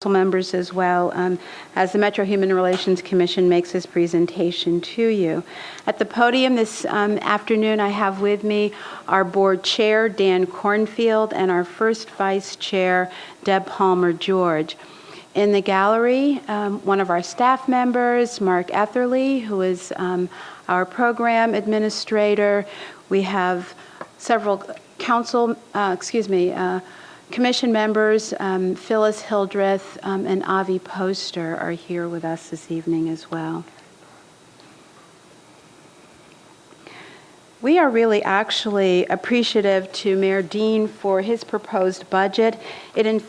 members as well as the Metro Human Relations Commission makes this presentation to you. At the podium this afternoon, I have with me our board chair, Dan Cornfield, and our first vice chair, Deb Palmer-George. In the gallery, one of our staff members, Mark Etherly, who is our program administrator. We have several commission members, Phyllis Hildreth and Avi Poster are here with us this evening as well. We are really actually appreciative to Mayor Dean for his proposed budget.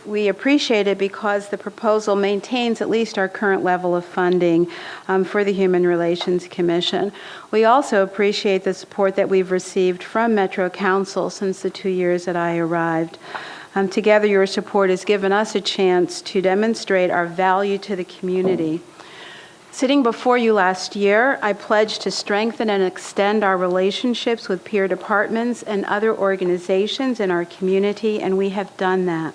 We appreciate it because the proposal maintains at least our current level of funding for the Human Relations Commission. We also appreciate the support that we've received from Metro Council since the 2 years that I arrived. Together, your support has given us a chance to demonstrate our value to the community. Sitting before you last year, I pledged to strengthen and extend our relationships with peer departments and other organizations in our community, and we have done that.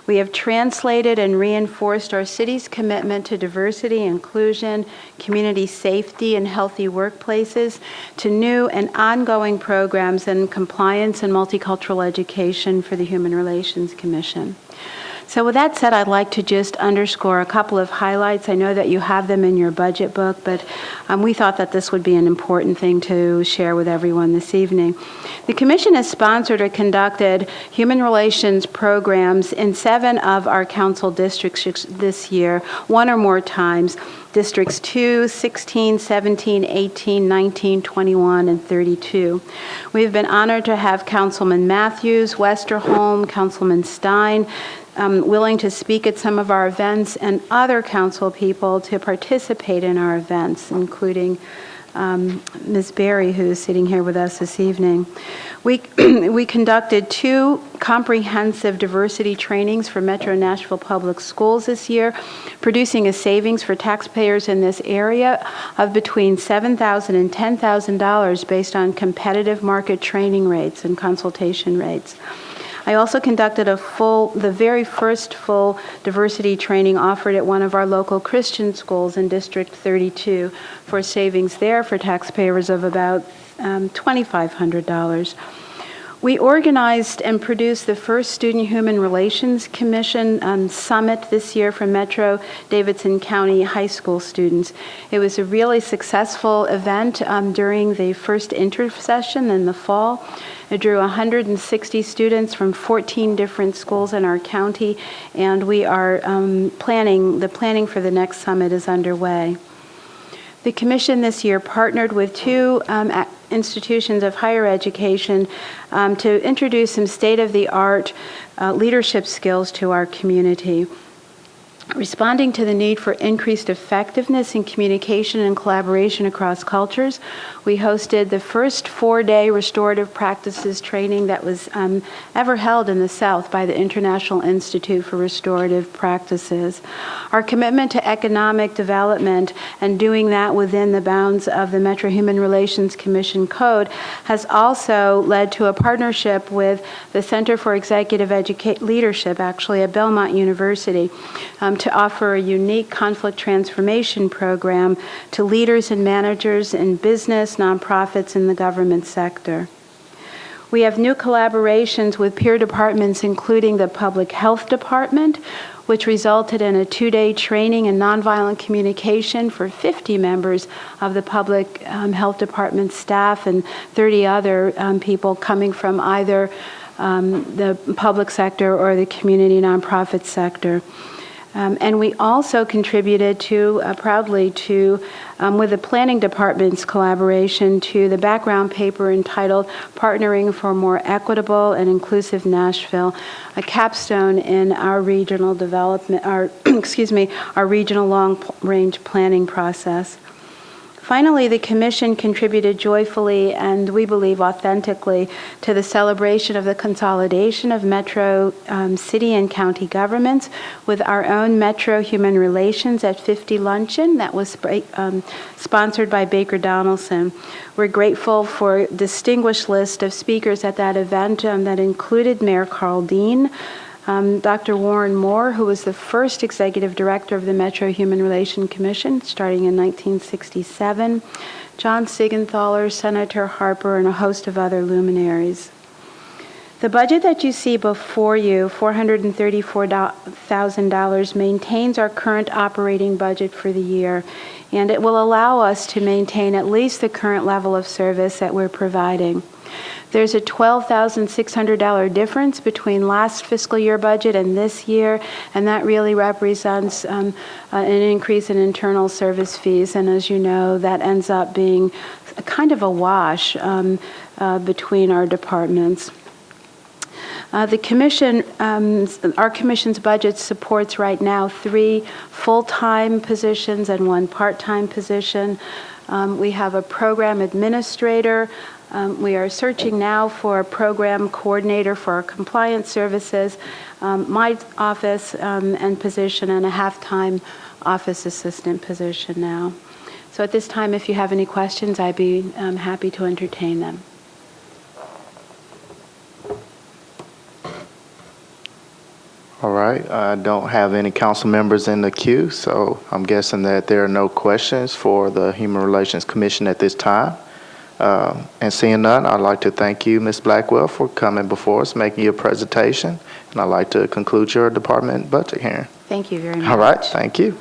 We have translated and reinforced our city's commitment to diversity, inclusion, community safety, and healthy workplaces to new and ongoing programs in compliance and multicultural education for the Human Relations Commission. So with that said, I'd like to just underscore a couple of highlights. I know that you have them in your budget book, but we thought that this would be an important thing to share with everyone this evening. The Commission has sponsored or conducted human relations programs in 7 of our council districts this year, 1 or more times. Districts 2, 16, 17, 18, 19, 21, and 32. We've been honored to have Councilman Matthews, Westerholm, Councilman Stein, willing to speak at some of our events, and other council people to participate in our events, including Ms. Berry, who is sitting here with us this evening. We conducted 2 comprehensive diversity trainings for Metro Nashville Public Schools this year, producing a savings for taxpayers in this area of between $7,000 and $10,000 based on competitive market training rates and consultation rates. I also conducted the very first full diversity training offered at one of our local Christian schools in District 32 for savings there for taxpayers of about $2,500. We organized and produced the first Student Human Relations Commission Summit this year for Metro Davidson County High School students. It was a really successful event during the first intercession in the fall. It drew 160 students from 14 different schools in our county, and we are the planning for the next summit is underway. The Commission this year partnered with 2 institutions of higher education to introduce some state-of-the-art leadership skills to our community. Responding to the need for increased effectiveness in communication and collaboration across cultures, we hosted the first 4-day restorative practices training that was ever held in the South by the International Institute for Restorative Practices. Our commitment to economic development and doing that within the bounds of the Metro Human Relations Commission Code has also led to a partnership with the Center for Executive Leadership, actually at Belmont University, to offer a unique conflict transformation program to leaders and managers in business, nonprofits, and the government sector. We have new collaborations with peer departments, including the Public Health Department, which resulted in a 2-day training in nonviolent communication for 50 members of the Public Health Department staff and 30 other people coming from either the public sector or the community nonprofit sector. And we also contributed proudly with the Planning Department's collaboration to the background paper entitled Partnering for a More Equitable and Inclusive Nashville, a capstone in our regional development, our regional long-range planning process. Finally, the Commission contributed joyfully and we believe authentically to the celebration of the consolidation of Metro city and county governments with our own Metro Human Relations at 50 luncheon that was sponsored by Baker Donaldson. We're grateful for a distinguished list of speakers at that event that included Mayor Carl Dean, Dr. Warren Moore, who was the first executive director of the Metro Human Relations Commission, starting in 1967, John Siegenthaler, Senator Harper, and a host of other luminaries. The budget that you see before you, $434,000, maintains our current operating budget for the year, and it will allow us to maintain at least the current level of service that we're providing. There's a $12,600 difference between last fiscal year budget and this year, and that really represents an increase in internal service fees. And as you know, that ends up being kind of a wash between our departments. The commission, our commission's budget supports right now 3 full-time positions and 1 part-time position. We have a program administrator. We are searching now for a program coordinator for our compliance services, my office and position, and a half-time office assistant position now. So at this time, if you have any questions, I'd be happy to entertain them. All right, I don't have any council members in the queue, so I'm guessing that there are no questions for the Human Relations Commission at this time. And seeing none, I'd like to thank you, Ms. Blackwell, for coming before us, making your presentation, and I'd like to conclude your department budget hearing. Thank you very much. All right, thank you.